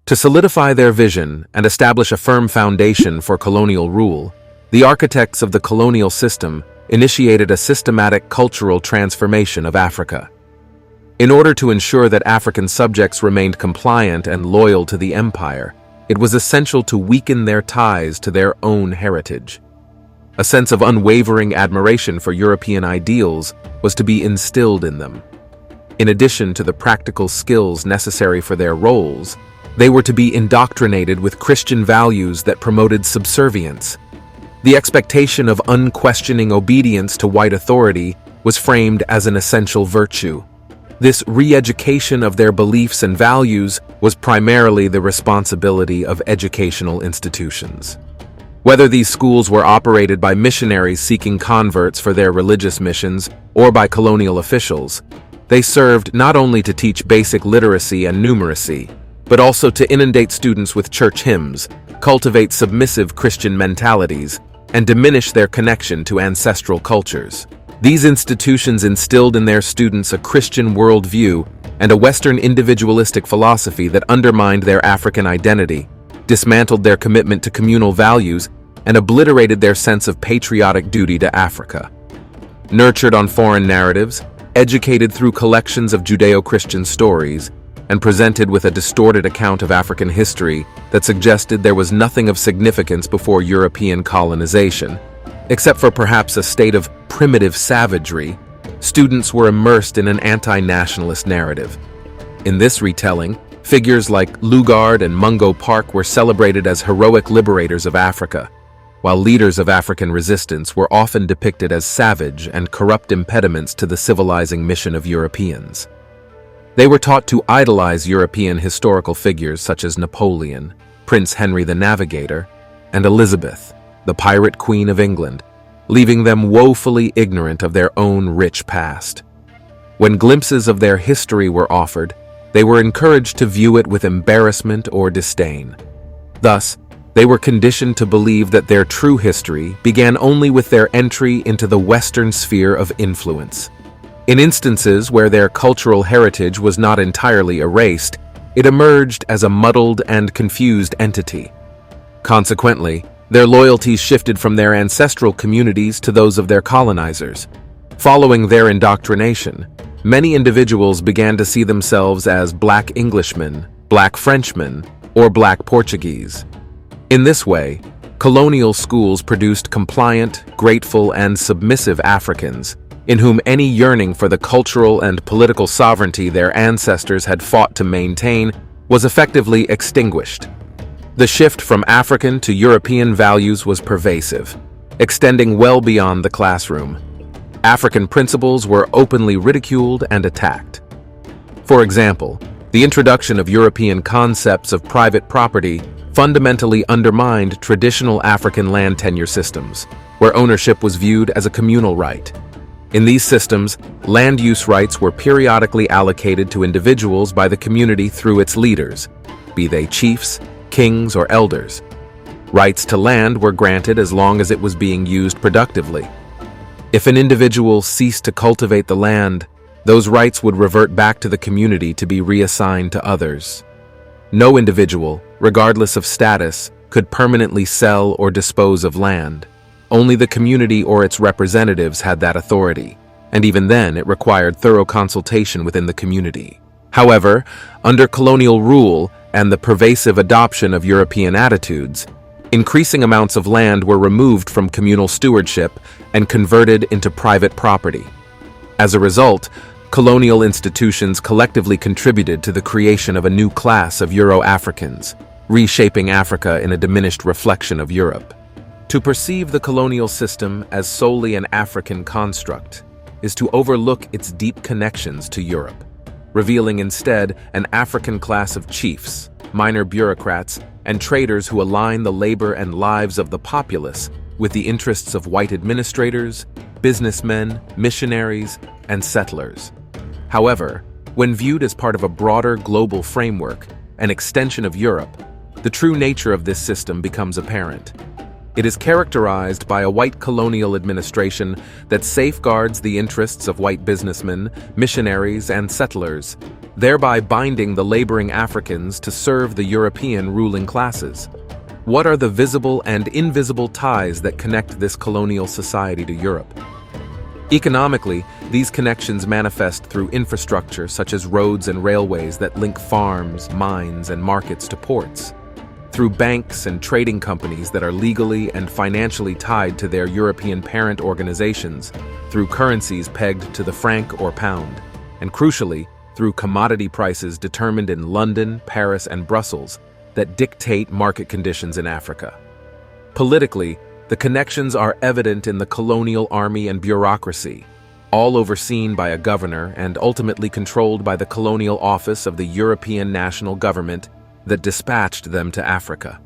To solidify their vision and establish a firm foundation for colonial rule, the architects of the colonial system initiated a systematic cultural transformation of Africa. In order to ensure that African subjects remained compliant and loyal to the empire, it was essential to weaken their ties to their own heritage. A sense of unwavering admiration for European ideals was to be instilled in them. In addition to the practical skills necessary for their roles, they were to be indoctrinated with Christian values that promoted subservience. The expectation of unquestioning obedience to white authority was framed as an essential virtue. This re-education of their beliefs and values was primarily the responsibility of educational institutions. Whether these schools were operated by missionaries seeking converts for their religious missions or by colonial officials, they served not only to teach basic literacy and numeracy, but also to inundate students with church hymns, cultivate submissive Christian mentalities, and diminish their connection to ancestral cultures. These institutions instilled in their students a Christian worldview and a Western individualistic philosophy that undermined their African identity, dismantled their commitment to communal values, and obliterated their sense of patriotic duty to Africa. Nurtured on foreign narratives, educated through collections of Judeo-Christian stories, and presented with a distorted account of African history that suggested there was nothing of significance before European colonization, except for perhaps a state of primitive savagery, students were immersed in an anti-nationalist narrative. In this retelling, figures like Lugard and Mungo Park were celebrated as heroic liberators of Africa, while leaders of African resistance were often depicted as savage and corrupt impediments to the civilizing mission of Europeans. They were taught to idolize European historical figures such as Napoleon, Prince Henry the Navigator, and Elizabeth, the Pirate Queen of England, leaving them woefully ignorant of their own rich past. When glimpses of their history were offered, they were encouraged to view it with embarrassment or disdain. Thus, they were conditioned to believe that their true history began only with their entry into the Western sphere of influence. In instances where their cultural heritage was not entirely erased, it emerged as a muddled and confused entity. Consequently, their loyalties shifted from their ancestral communities to those of their colonizers. Following their indoctrination, many individuals began to see themselves as Black Englishmen, Black Frenchmen, or Black Portuguese. In this way, colonial schools produced compliant, grateful, and submissive Africans, in whom any yearning for the cultural and political sovereignty their ancestors had fought to maintain was effectively extinguished. The shift from African to European values was pervasive, extending well beyond the classroom. African principles were openly ridiculed and attacked. For example, the introduction of European concepts of private property fundamentally undermined traditional African land tenure systems, where ownership was viewed as a communal right. In these systems, land use rights were periodically allocated to individuals by the community through its leaders, be they chiefs, kings, or elders. Rights to land were granted as long as it was being used productively. If an individual ceased to cultivate the land, those rights would revert back to the community to be reassigned to others. No individual, regardless of status, could permanently sell or dispose of land. Only the community or its representatives had that authority, and even then it required thorough consultation within the community. However, under colonial rule and the pervasive adoption of European attitudes, increasing amounts of land were removed from communal stewardship and converted into private property. As a result, colonial institutions collectively contributed to the creation of a new class of Euro-Africans, reshaping Africa in a diminished reflection of Europe. To perceive the colonial system as solely an African construct is to overlook its deep connections to Europe, revealing instead an African class of chiefs, minor bureaucrats, and traders who align the labor and lives of the populace with the interests of white administrators, businessmen, missionaries, and settlers. However, when viewed as part of a broader global framework, an extension of Europe, the true nature of this system becomes apparent. It is characterized by a white colonial administration that safeguards the interests of white businessmen, missionaries, and settlers, thereby binding the laboring Africans to serve the European ruling classes. What are the visible and invisible ties that connect this colonial society to Europe? Economically, these connections manifest through infrastructure such as roads and railways that link farms, mines, and markets to ports, through banks and trading companies that are legally and financially tied to their European parent organizations, through currencies pegged to the franc or pound, and crucially, through commodity prices determined in London, Paris, and Brussels that dictate market conditions in Africa. Politically, the connections are evident in the colonial army and bureaucracy, all overseen by a governor and ultimately controlled by the colonial office of the European national government that dispatched them to Africa.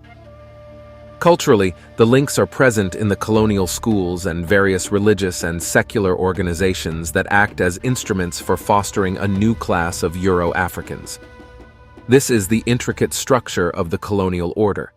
Culturally, the links are present in the colonial schools and various religious and secular organizations that act as instruments for fostering a new class of Euro-Africans. This is the intricate structure of the colonial order.